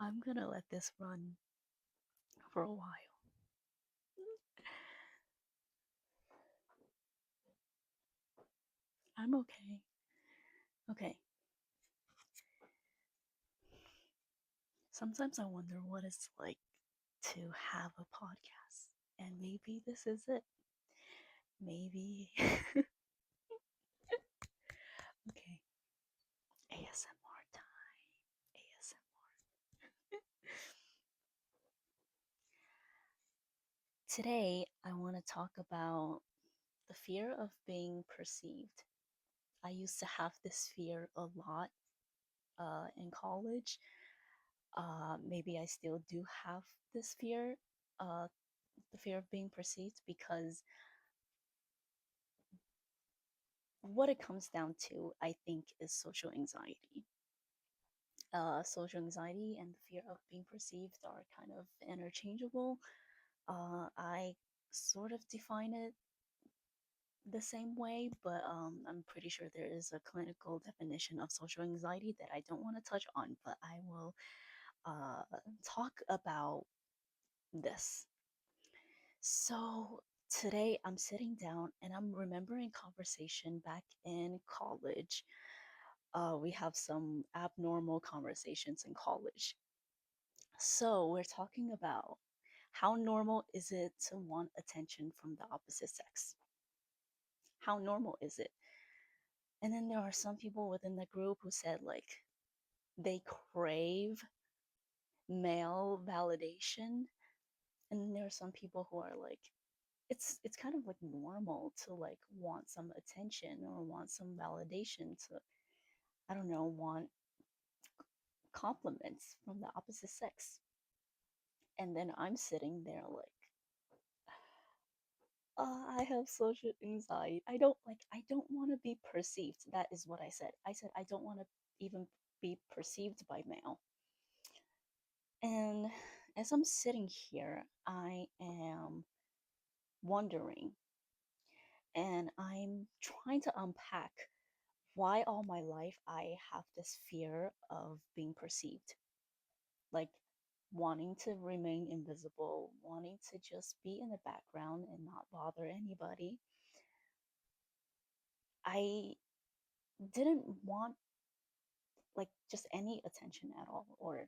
I'm gonna let this run for a while. I'm okay. Okay. Sometimes I wonder what it's like to have a podcast. And maybe this is it. Maybe. Okay. ASMR time. ASMR. Today, I want to talk about the fear of being perceived. I used to have this fear a lot in college. Maybe I still do have this fear, uh, the fear of being perceived, because what it comes down to, I think, is social anxiety. Social anxiety and the fear of being perceived are kind of interchangeable. I sort of define it the same way, but I'm pretty sure there is a clinical definition of social anxiety that I don't want to touch on, but I will uh, talk about this. So today I'm sitting down and I'm remembering conversation back in college. We have some abnormal conversations in college. So we're talking about how normal is it to want attention from the opposite sex? How normal is it? And then there are some people within the group who said like they crave male validation. And then there are some people who are like, it's kind of like normal to like want some attention or want some validation to, I don't know, want compliments from the opposite sex. And then I'm sitting there like, I have social anxiety. I don't want to be perceived. That is what I said. I said I don't want to even be perceived by male. And as I'm sitting here, I am wondering and I'm trying to unpack why all my life I have this fear of being perceived. Like wanting to remain invisible, wanting to just be in the background and not bother anybody. I didn't want like just any attention at all. Or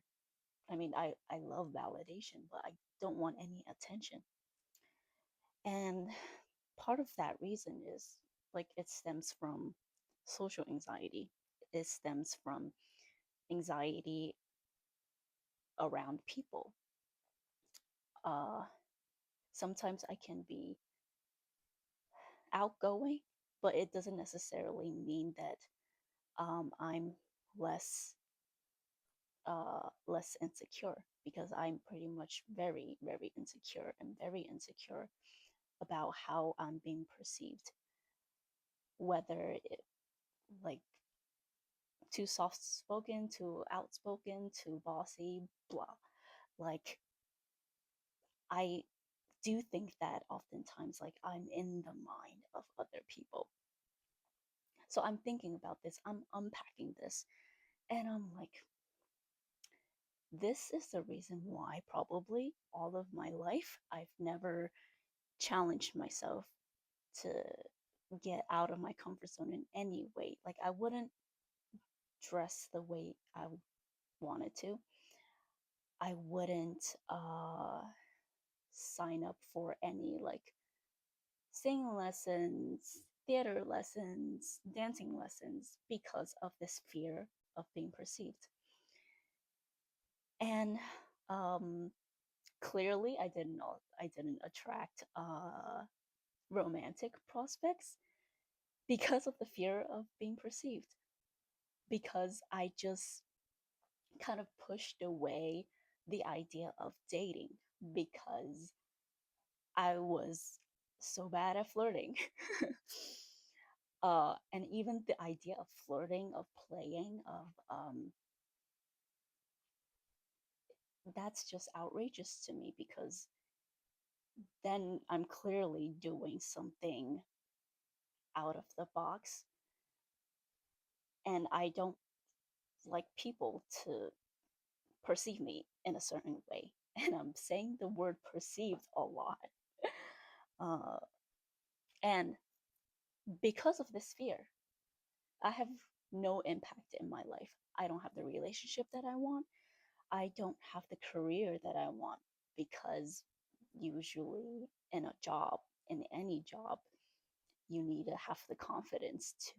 I mean, I love validation, but I don't want any attention. And part of that reason is like it stems from social anxiety. It stems from anxiety around people. Uh, Sometimes I can be outgoing, but it doesn't necessarily mean that I'm less less insecure because I'm pretty much very insecure and very insecure about how I'm being perceived, whether it like too soft spoken, too outspoken, too bossy, blah. Like I do think that oftentimes like I'm in the mind of other people. So I'm thinking about this, I'm unpacking this, and I'm like, this is the reason why probably all of my life I've never challenged myself to get out of my comfort zone in any way. Like I wouldn't dress the way I wanted to. I wouldn't sign up for any like singing lessons, theater lessons, dancing lessons because of this fear of being perceived. And um, clearly, I didn't attract romantic prospects because of the fear of being perceived. Because I just kind of pushed away the idea of dating because I was so bad at flirting. And even the idea of flirting, of playing, of that's just outrageous to me because then I'm clearly doing something out of the box, and I don't like people to perceive me in a certain way. And I'm saying the word perceived a lot. Uh, and because of this fear, I have no impact in my life. I don't have the relationship that I want. I don't have the career that I want because usually in a job, in any job, you need to have the confidence to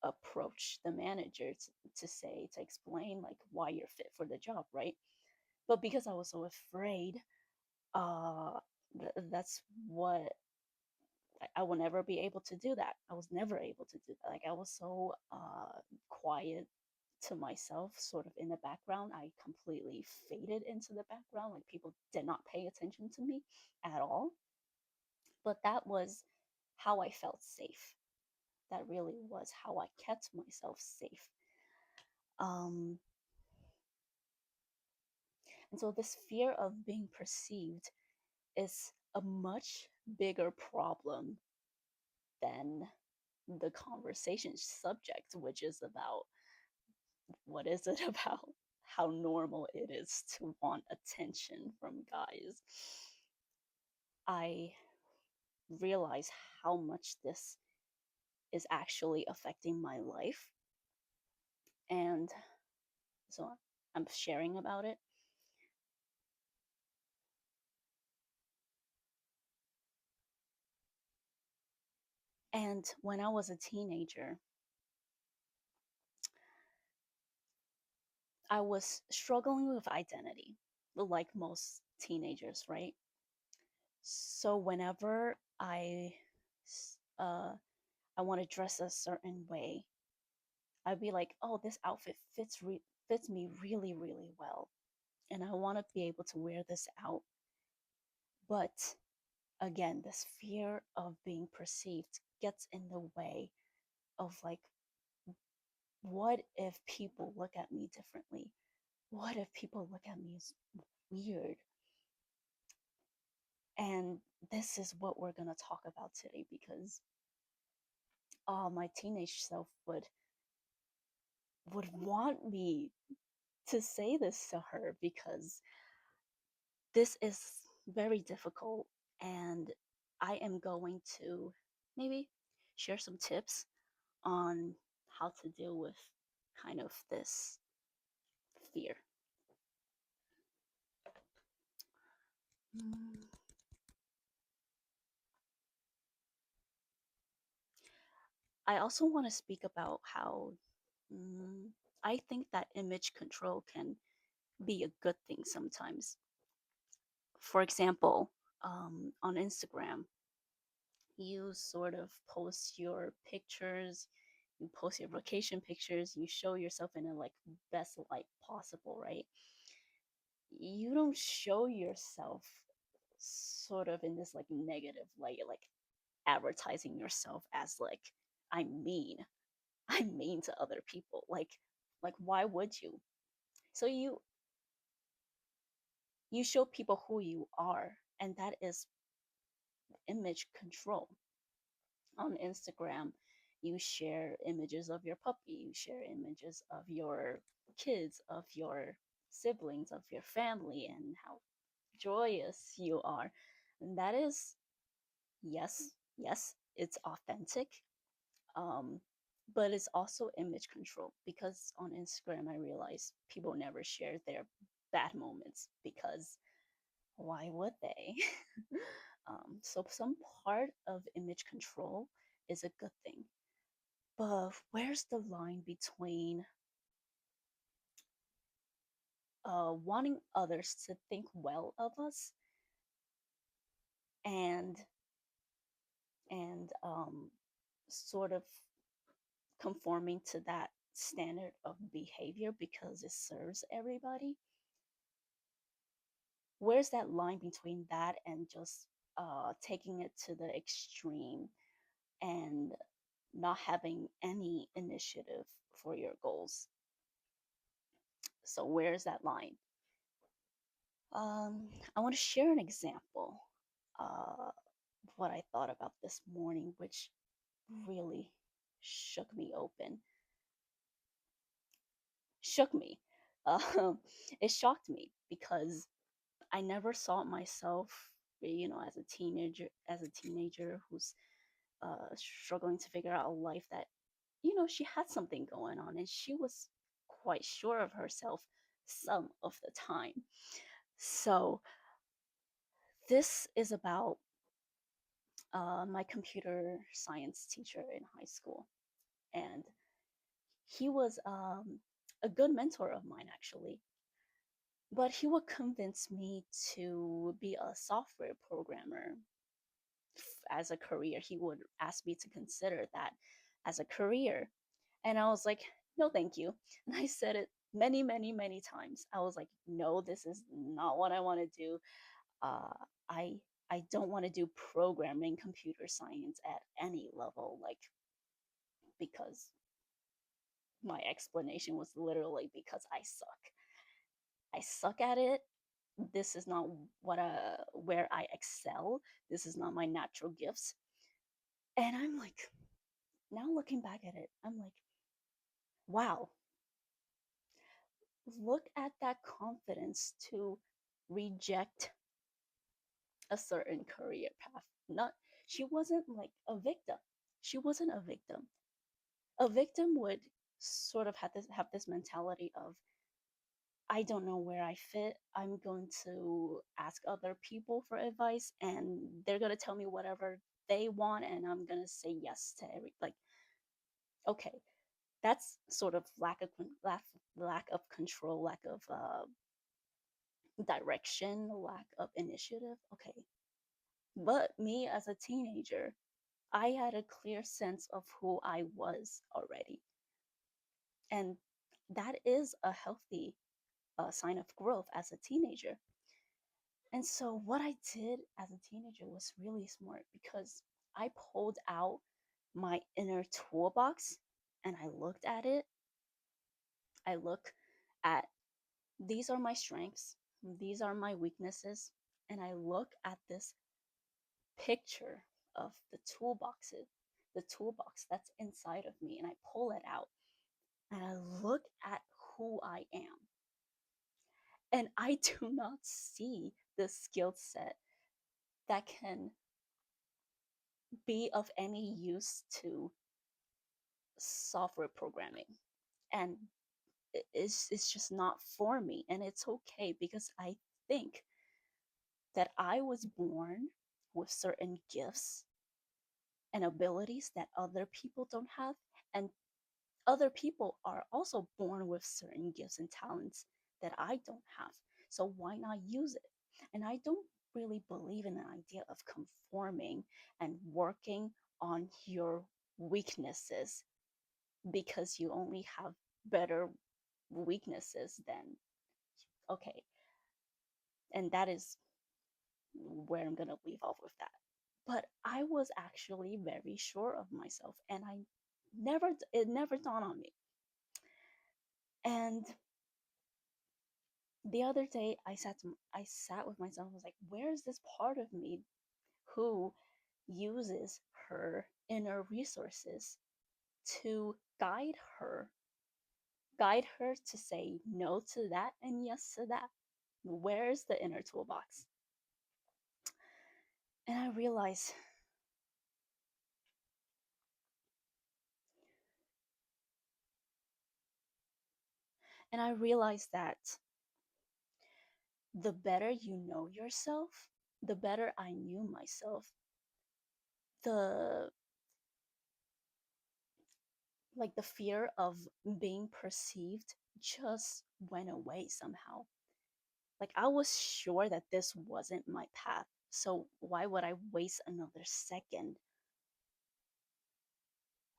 approach the manager to say, to explain like why you're fit for the job, right? But because I was so afraid, uh, that's what I will never be able to do that. I was never able to do that. Like I was so quiet to myself, sort of in the background. I completely faded into the background. Like people did not pay attention to me at all. But that was how I felt safe. That really was how I kept myself safe. Um, and so this fear of being perceived is a much bigger problem than the conversation subject, which is about what is it about how normal it is to want attention from guys. I realize how much this is actually affecting my life. And so I'm sharing about it. And when I was a teenager, I was struggling with identity, like most teenagers, right? So whenever uh, I want to dress a certain way, I'd be like, "Oh, this outfit fits me really, really well, and I want to be able to wear this out." But again, this fear of being perceived gets in the way of like, what if people look at me differently? What if people look at me as weird? And this is what we're gonna talk about today because my teenage self would want me to say this to her because this is very difficult, and I am going to maybe share some tips on how to deal with kind of this fear. Mm, I also want to speak about how mm, I think that image control can be a good thing sometimes. For example, on Instagram, you sort of post your pictures, you post your vacation pictures, you show yourself in a like best light possible, right? You don't show yourself sort of in this like negative light, like advertising yourself as like I'm mean, I'm mean to other people. Like why would you? So you show people who you are, and that is image control. On Instagram, you share images of your puppy, you share images of your kids, of your siblings, of your family, and how joyous you are. And that is, yes, it's authentic, um, but it's also image control because on Instagram, I realize people never share their bad moments because why would they? So some part of image control is a good thing. But where's the line between wanting others to think well of us and and sort of conforming to that standard of behavior because it serves everybody? Where's that line between that and just taking it to the extreme and not having any initiative for your goals? So where's that line? I want to share an example. Uh, what I thought about this morning, which really shook me open, shook me. um, it shocked me because I never saw myself, as a teenager who's struggling to figure out a life that, she had something going on and she was quite sure of herself some of the time. So this is about my computer science teacher in high school, and he was a good mentor of mine actually. But he would convince me to be a software programmer as a career. He would ask me to consider that as a career. And I was like, no, thank you. And I said it many, many, many times. I was like, no, this is not what I want to do. Uh, I I don't want to do programming computer science at any level, like because my explanation was literally because I suck. I suck at it. This is not where I excel. This is not my natural gifts. And I'm like, now looking back at it, I'm like, wow, look at that confidence to reject a certain career path. Not She wasn't like a victim. She wasn't a victim. A victim would sort of have this mentality of, I don't know where I fit. I'm going to ask other people for advice and they're going to tell me whatever they want and I'm going to say yes to like, okay, that's sort of lack of control, lack of direction, lack of initiative. Okay. But me as a teenager, I had a clear sense of who I was already. And that is a healthy sign of growth as a teenager. And so, what I did as a teenager was really smart because I pulled out my inner toolbox and I looked at it. I look at, these are my strengths, these are my weaknesses, and I look at this picture of the toolbox that's inside of me, and I pull it out and I look at who I am. And I do not see the skill set that can be of any use to software programming. And it's just not for me. And it's okay because I think that I was born with certain gifts and abilities that other people don't have. And other people are also born with certain gifts and talents that I don't have. So why not use it? And I don't really believe in the idea of conforming and working on your weaknesses because you only have better weaknesses than, okay. And that is where I'm going to leave off with that. But I was actually very sure of myself and it never dawned on me. And the other day I sat with myself and was like, where is this part of me who uses her inner resources to guide her to say no to that and yes to that? Where's the inner toolbox? And I realized that the better you know yourself, the better I knew myself, the the fear of being perceived just went away somehow. Like I was sure that this wasn't my path. So why would I waste another second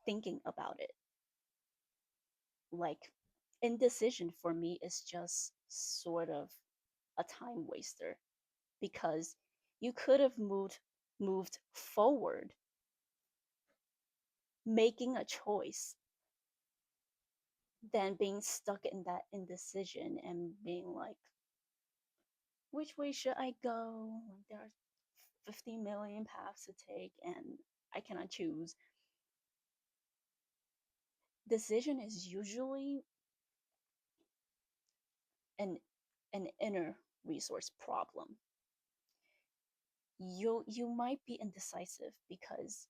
thinking about it? Like indecision for me is just sort of a time waster because you could have moved forward making a choice than being stuck in that indecision and being like, which way should I go? Like there are 50 million paths to take and I cannot choose. Decision is usually an an inner resource problem. You might be indecisive because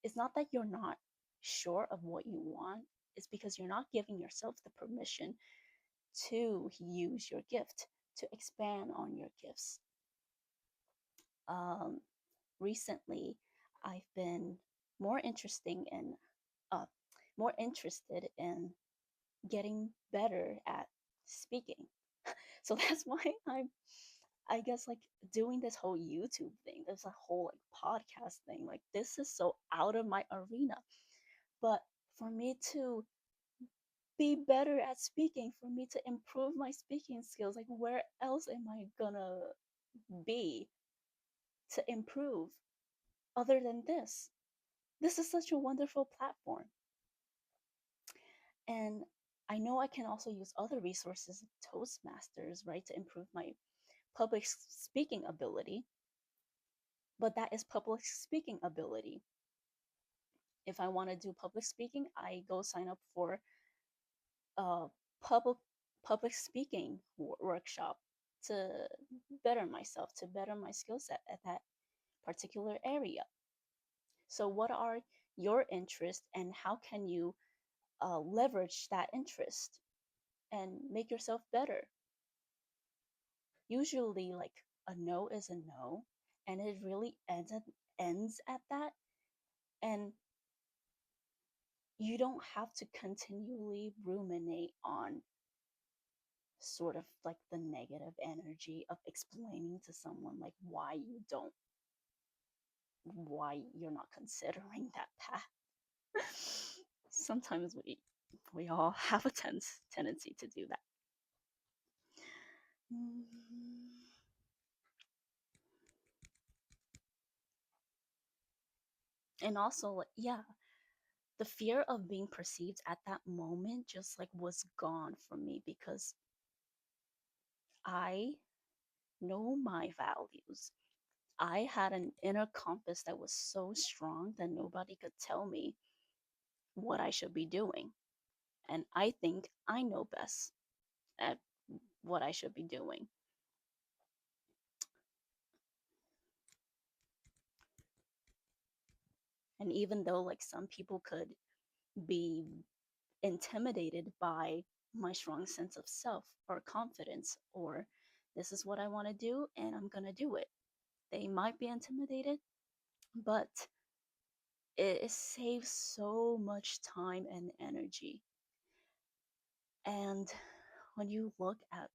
it's not that you're not sure of what you want, it's because you're not giving yourself the permission to use your gift, to expand on your gifts. Um, Recently, I've been more interesting in uh, more interested in getting better at speaking. So that's why I guess like doing this whole YouTube thing, there's a whole like podcast thing. Like this is so out of my arena. But for me to be better at speaking, for me to improve my speaking skills, like where else am I gonna be to improve other than this? This is such a wonderful platform. And I know I can also use other resources, Toastmasters, right, to improve my public speaking ability, but that is public speaking ability. If I want to do public speaking, I go sign up for a public speaking workshop to better myself, to better my skill set at that particular area. So, what are your interests, and how can you leverage that interest and make yourself better? Usually, like a no is a no, and it really ends at that. And you don't have to continually ruminate on sort of like the negative energy of explaining to someone like why you're not considering that path. Sometimes we all have a tendency to do that. Mm. And also, like, yeah, the fear of being perceived at that moment just like was gone from me because I know my values. I had an inner compass that was so strong that nobody could tell me what I should be doing. And I think I know best at what I should be doing. And even though like some people could be intimidated by my strong sense of self or confidence, or this is what I want to do and I'm going to do it. They might be intimidated, but it saves so much time and energy. And when you look at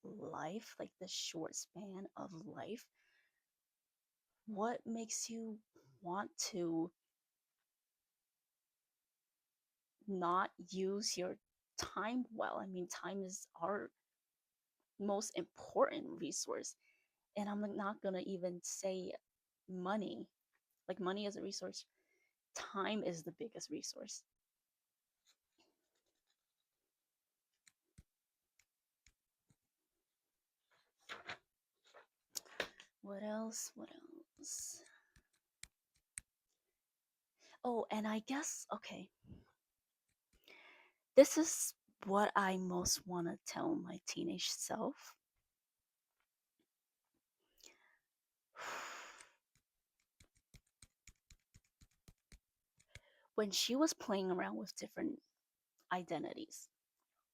life, like the short span of life, what makes you want to not use your time well? I mean, time is our most important resource. And I'm not going to even say money. Like, money is a resource, time is the biggest resource. What else? What else? Oh, and I guess, okay, this is what I most want to tell my teenage self. When she was playing around with different identities,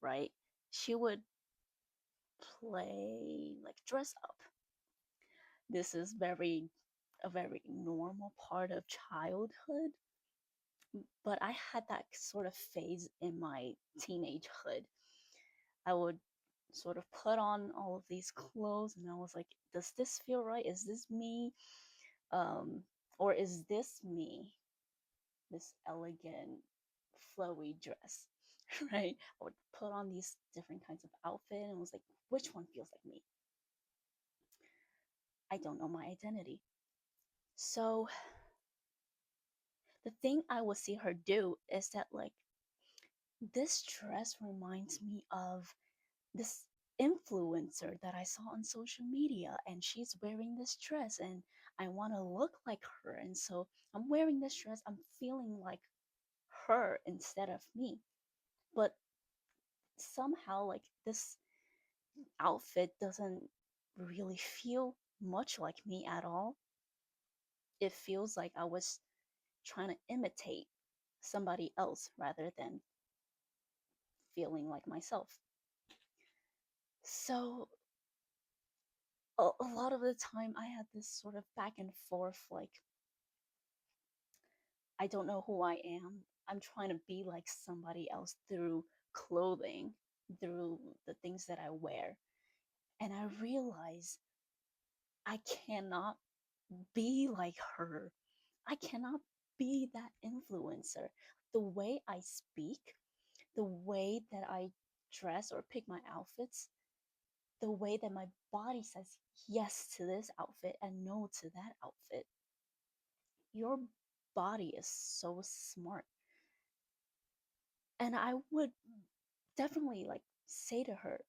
right? She would play like dress up. This is a very normal part of childhood, but I had that sort of phase in my teenagehood. I would sort of put on all of these clothes and I was like, does this feel right? Is this me? Um, or is this me? This elegant, flowy dress, right? I would put on these different kinds of outfit and was like, which one feels like me? I don't know my identity. So the thing I would see her do is that like this dress reminds me of this influencer that I saw on social media, and she's wearing this dress and I want to look like her, and so I'm wearing this dress, I'm feeling like her instead of me. But somehow like outfit doesn't really feel much like me at all. It feels like I was trying to imitate somebody else rather than feeling like myself. So a lot of the time I had this sort of back and forth, like, I don't know who I am. I'm trying to be like somebody else through clothing, through the things that I wear. And I realize I cannot be like her. I cannot be that influencer. The way I speak, the way that I dress or pick my outfits, the way that my body says yes to this outfit and no to that outfit. Your body is so smart. And I would definitely like say to her,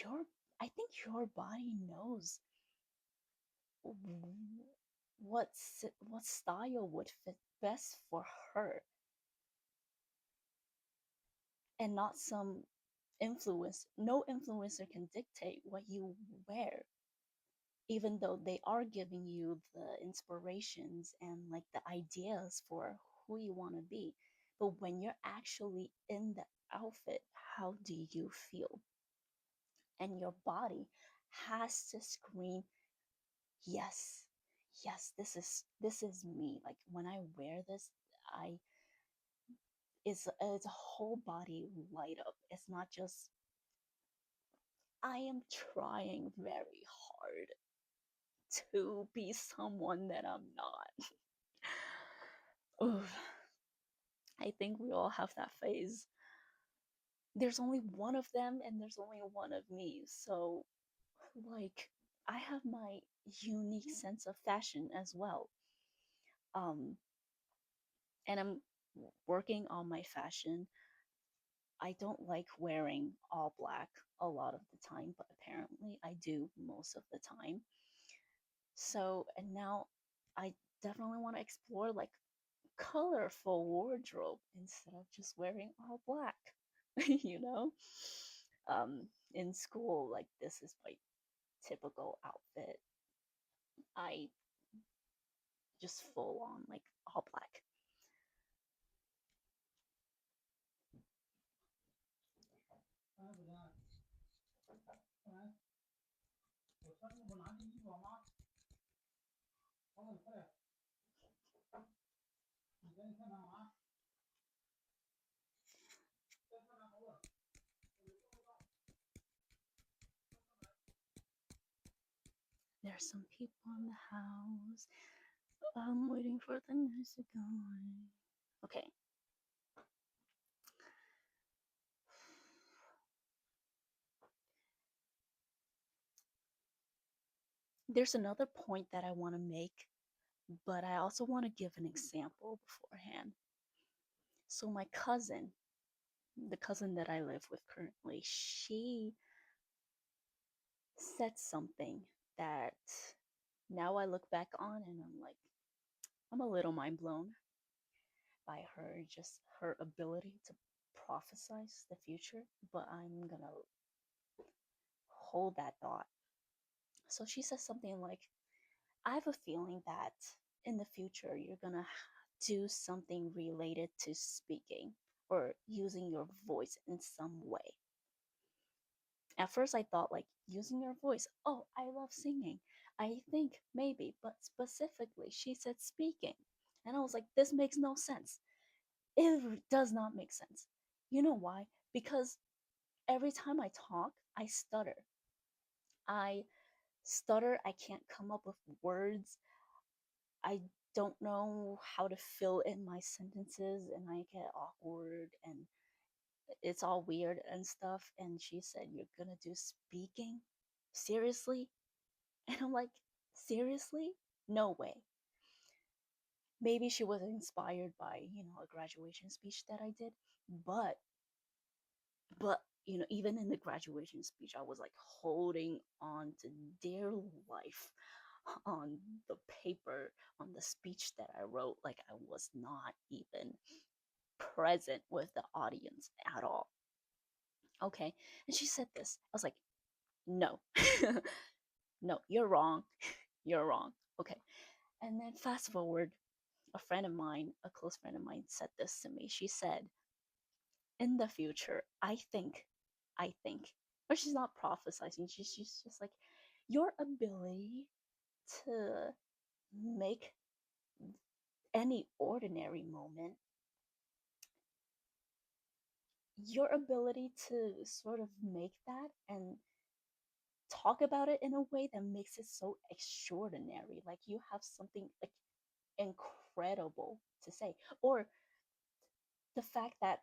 your I think your body knows what style would fit best for her, and not some influence. No influencer can dictate what you wear, even though they are giving you the inspirations and like the ideas for who you want to be. But when you're actually in the outfit, how do you feel? And your body has to scream, yes, yes, this is me. Like when I wear this, I it's a whole body light up. It's not just I am trying very hard to be someone that I'm not. Oof, I think we all have that phase. There's only one of them and there's only one of me. So, like, I have my unique sense of fashion as well. Um, and I'm working on my fashion. I don't like wearing all black a lot of the time, but apparently I do most of the time. So, and now I definitely want to explore like colorful wardrobe instead of just wearing all black, you know? In school, like this is my typical outfit. I just full on like all black. There's some people in the house. I'm waiting for the news to go on. Okay. There's another point that I want to make, but I also want to give an example beforehand. So, my cousin, the cousin that I live with currently, she said something that now I look back on and I'm like, I'm a little mind blown by her, just her ability to prophesize the future, but I'm gonna hold that thought. So she says something like, I have a feeling that in the future you're gonna do something related to speaking or using your voice in some way. At first, I thought like using your voice. Oh, I love singing. I think maybe, but specifically, she said speaking. And I was like, this makes no sense. It does not make sense. You know why? Because every time I talk, I stutter. I stutter. I can't come up with words. I don't know how to fill in my sentences and I get awkward and it's all weird and stuff. And she said, you're gonna do speaking? Seriously? And I'm like, seriously? No way. Maybe she was inspired by, a graduation speech that I did, but even in the graduation speech, I was like holding on to dear life on the paper, on the speech that I wrote, like I was not even present with the audience at all. Okay. And she said this. I was like, no, no, you're wrong. You're wrong. Okay. And then fast forward, a friend of mine, a close friend of mine, said this to me. She said, in the future, I think, but she's not prophesizing. She's just like, your ability to make any ordinary moment, your ability to sort of make that and talk about it in a way that makes it so extraordinary. Like you have something like incredible to say. Or the fact that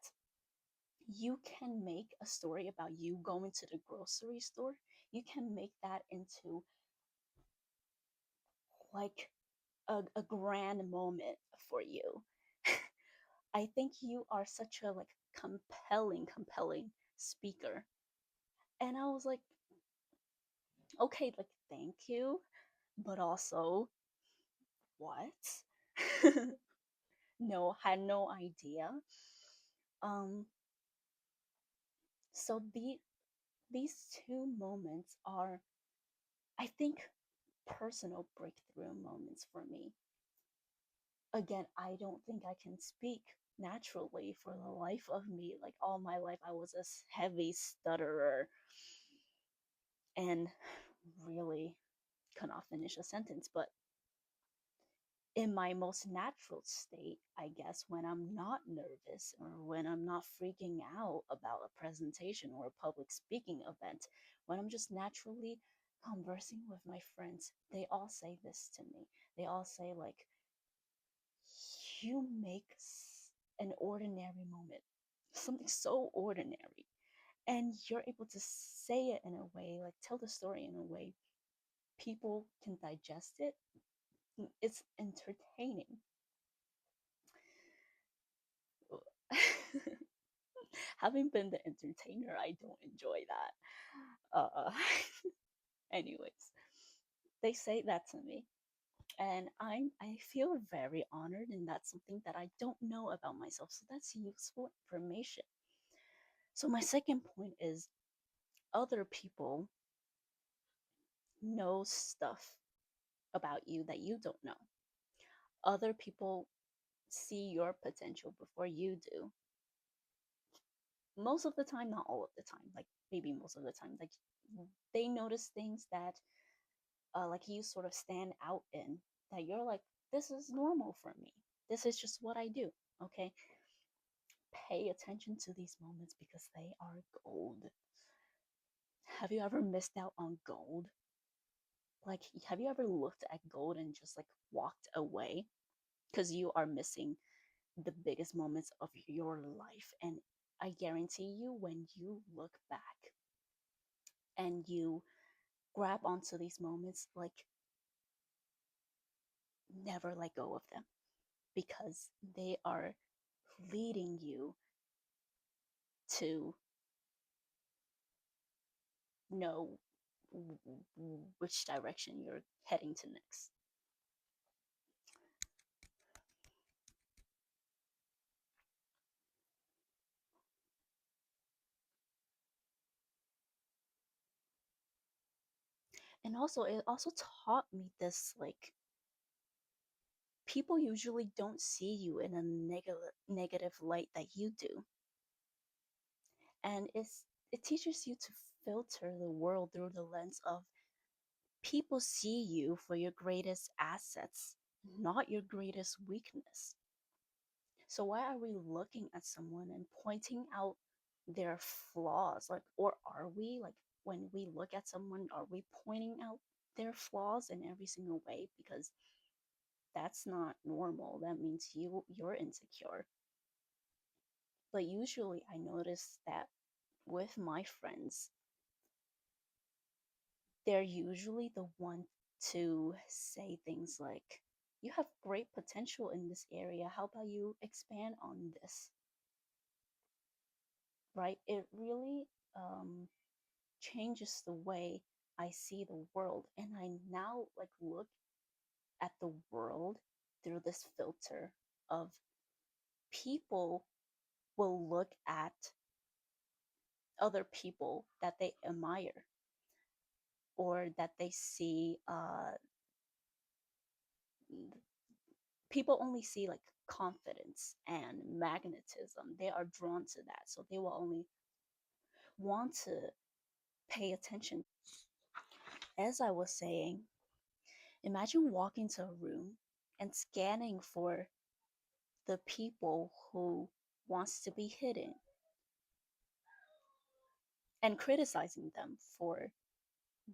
you can make a story about you going to the grocery store, you can make that into like a grand moment for you. I think you are such a like compelling speaker. And I was like, okay, like thank you, but also what? No, had no idea. Um, so these two moments are, I think, personal breakthrough moments for me. Again, I don't think I can speak naturally for the life of me. Like all my life, I was a heavy stutterer and really cannot finish a sentence. But in my most natural state, I guess, when I'm not nervous or when I'm not freaking out about a presentation or a public speaking event, when I'm just naturally conversing with my friends, they all say this to me. They all say, like, you make an ordinary moment, something so ordinary, and you're able to say it in a way, like, tell the story in a way people can digest it. It's entertaining. Having been the entertainer, I don't enjoy that. Anyways, they say that to me, and I feel very honored, and that's something that I don't know about myself. So that's useful information. So my second point is other people know stuff about you that you don't know. Other people see your potential before you do. Most of the time, not all of the time, like maybe most of the time, like they notice things that like you sort of stand out in, that you're like, this is normal for me. This is just what I do. Okay. Pay attention to these moments because they are gold. Have you ever missed out on gold? Like, have you ever looked at gold and just like walked away because you are missing the biggest moments of your life? And I guarantee you, when you look back and you grab onto these moments, like, never let go of them because they are leading you to know which direction you're heading to next. And also, it also taught me this, like, people usually don't see you in a negative light that you do. And it teaches you to filter the world through the lens of people see you for your greatest assets, not your greatest weakness. So why are we looking at someone and pointing out their flaws? Like, or are we, like, when we look at someone, are we pointing out their flaws in every single way? Because that's not normal. That means you're insecure. But usually I notice that with my friends, they're usually the one to say things like, you have great potential in this area. How about you expand on this? Right? It really changes the way I see the world. And I now like look at the world through this filter of people will look at other people that they admire, or that they see, people only see like confidence and magnetism. They are drawn to that, so they will only want to pay attention. As I was saying, imagine walking to a room and scanning for the people who wants to be hidden, and criticizing them for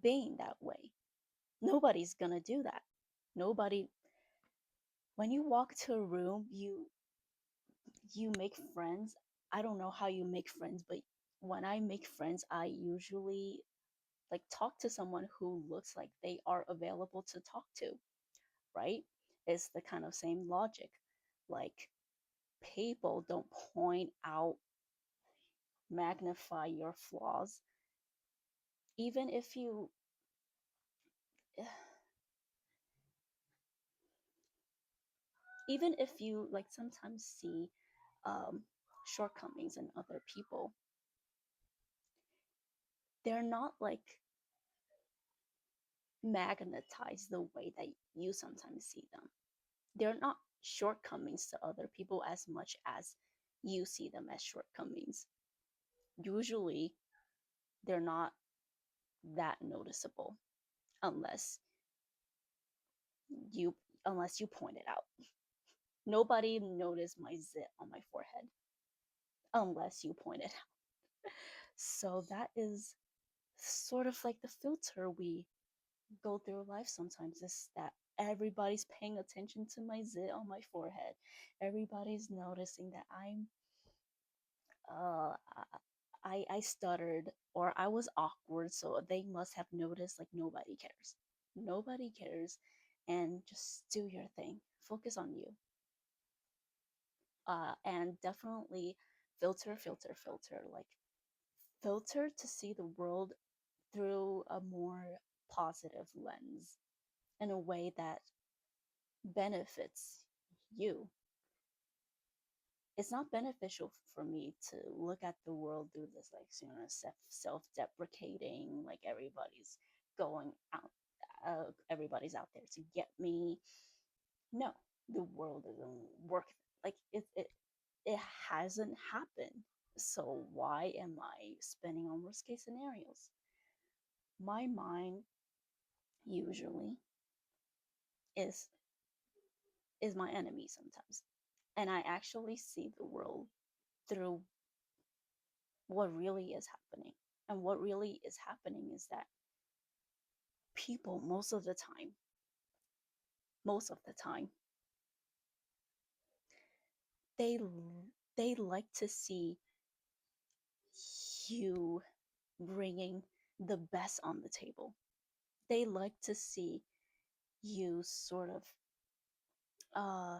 being that way. Nobody's gonna do that. Nobody. When you walk to a room, you make friends. I don't know how you make friends, but when I make friends, I usually like talk to someone who looks like they are available to talk to, right? It's the kind of same logic. Like, people don't point out, magnify your flaws, even if you even if you like sometimes see um shortcomings in other people. They're not like magnetized the way that you sometimes see them. They're not shortcomings to other people as much as you see them as shortcomings. Usually, they're not that noticeable unless you unless you point it out. Nobody noticed my zit on my forehead unless you point it out. So that is sort of like the filter we go through life sometimes, is that everybody's paying attention to my zit on my forehead. Everybody's noticing that uh I stuttered, or I was awkward, so they must have noticed. Like, nobody cares. Nobody cares. And just do your thing. Focus on you. And definitely filter, filter, filter. Like, filter to see the world through a more positive lens, in a way that benefits you. It's not beneficial for me to look at the world through this, like, self-deprecating, like going out everybody's out there to get me. No, the world doesn't work like it hasn't happened. So why am I spinning on worst case scenarios? My mind usually is is my enemy sometimes. And I actually see the world through what really is happening. And what really is happening is that people, most of the time, they they like to see you bringing the best on the table. They like to see you sort of uh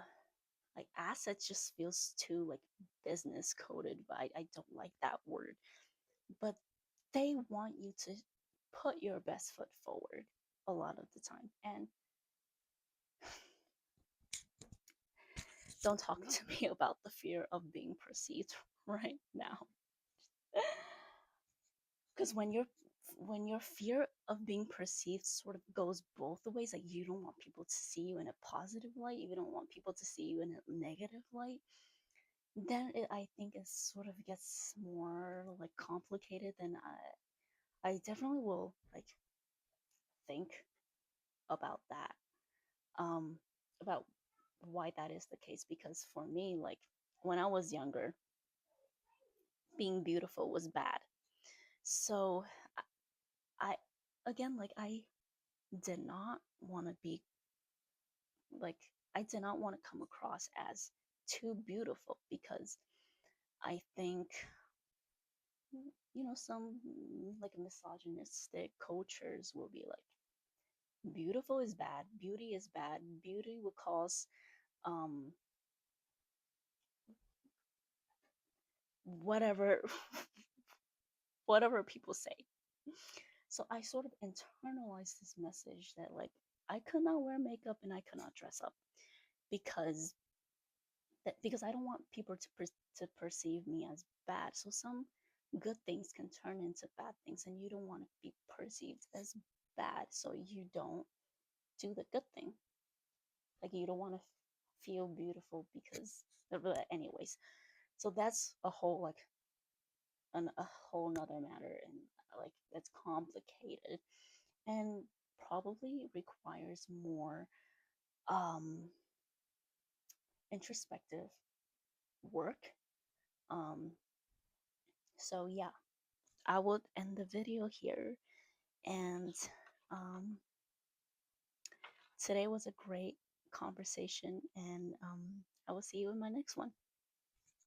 like, assets just feels too like business coded, but I don't like that word. But they want you to put your best foot forward a lot of the time. And don't talk to me about the fear of being perceived right now. Because when your fear of being perceived sort of goes both ways, like, you don't want people to see you in a positive light, you don't want people to see you in a negative light, then I think it sort of gets more like complicated. Than I definitely will like think about that, um about why that is the case. Because for me, like, when I was younger, being beautiful was bad. So I again, like, I did not want to be like, I did not want to come across as too beautiful, because I think, some like misogynistic cultures will be like, beautiful is bad, beauty is bad, beauty will cause um whatever whatever people say. So I sort of internalized this message that, like, I could not wear makeup and I could not dress up, because because I don't want people to perceive me as bad. So good things can turn into bad things, and you don't want to be perceived as bad, so you don't do the good thing. Like you don't want to feel beautiful because, but anyways. So that's a whole like a whole nother matter, and like that's complicated and probably requires more um introspective work. Um, so yeah, I would end the video here. And um, today was a great conversation, and I will see you in my next one.